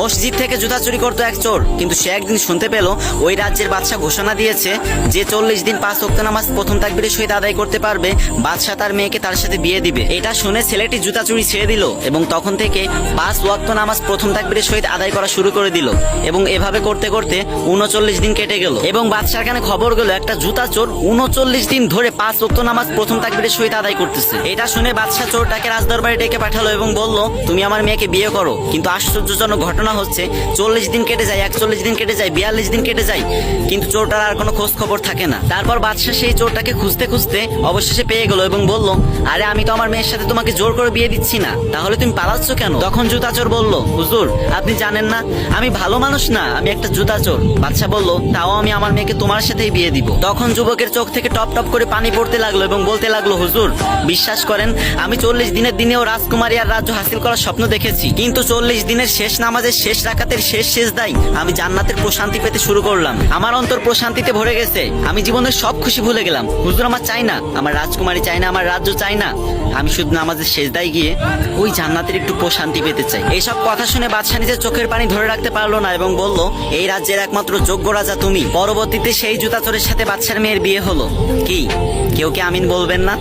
মসজিদ থেকে জুতা চুরি করতো এক চোর, কিন্তু সে একদিন শুনতে পেল ওই রাজ্যের বাদশা ঘোষণা দিয়েছে যে 40 দিন 5 ওয়াক্ত নামাজ প্রথম তাকবীরের সহিত আদায় করতে পারবে বাদশা তার মেয়েকে তার সাথে বিয়ে দিবে। এটা শুনে ছেলেটি জুতা চুরি ছেড়ে দিল এবং তখন থেকে 5 ওয়াক্ত নামাজ প্রথম তাকবীরের সহিত আদায় করা শুরু করে দিল। এবং এভাবে করতে করতে 39 দিন কেটে গেল এবং বাদশার কানে খবর গেল একটা জুতা চোর 39 দিন ধরে 5 ওয়াক্ত নামাজ প্রথম তাকবীরের সহিত আদায় করতেছে। এটা শুনে বাদশা চোরটাকে রাজদরবারে ডেকে পাঠালো এবং বলল, তুমি আমার মেয়েকে বিয়ে করো। কিন্তু আশ্চর্যজনক ঘটনা হচ্ছে 40 দিন কেটে যায়, 41 দিন কেটে যায়, 42 দিন কেটে যায়, কিন্তু চোরটার আর কোনো খোঁজ খবর থাকে না। তারপর বাদশা সেই চোরটাকে খুঁজতে খুঁজতে অবশেষে পেয়ে গেল এবং বলল, আরে আমি তো আমার মেয়ের সাথে তোমাকে জোর করে বিয়ে দিচ্ছি না, তাহলে তুমি পালাচ্ছ কেন? তখন জুতা চোর বলল, হুজুর আপনি জানেন না আমি ভালো মানুষ না, আমি একটা জুতা চোর। বাদশা বলল, তাও আমি আমার মেয়েকে তোমার সাথেই বিয়ে দিব। তখন যুবকের চোখ থেকে টপ টপ করে পানি পড়তে লাগলো এবং বলতে লাগলো, হুজুর বিশ্বাস করেন আমি 40 দিনের দিনেও রাজকুমারী আর রাজ্য হাসিল করার স্বপ্ন দেখেছি, কিন্তু 40 দিনের শেষ নামাজের শেষ রাকাতের শেষ সেজদায় আমি জান্নাতের প্রশান্তি পেতে শুরু করলাম। আমার অন্তর প্রশান্তিতে ভরে গেছে, আমি জীবনের সব খুশি ভুলে গেলাম। হুজুর আমার চাই না, আমার রাজকুমারী চাই না, আমার রাজ্য চাই না, আমি শুধু নামাজের সেজদায় গিয়ে ওই জান্নাতের একটু প্রশান্তি পেতে চাই। এইসব কথা শুনে বাদশা নিজের চোখের পানি ধরে রাখতে পারলো না এবং বলল, এই রাজ্যের একমাত্র যোগ্য রাজা তুমি। পরবর্তীতে সেই জুতা চোরের সাথে বাদশার মেয়ের বিয়ে হলো। কি কেউ কি আমিন বলবেন না?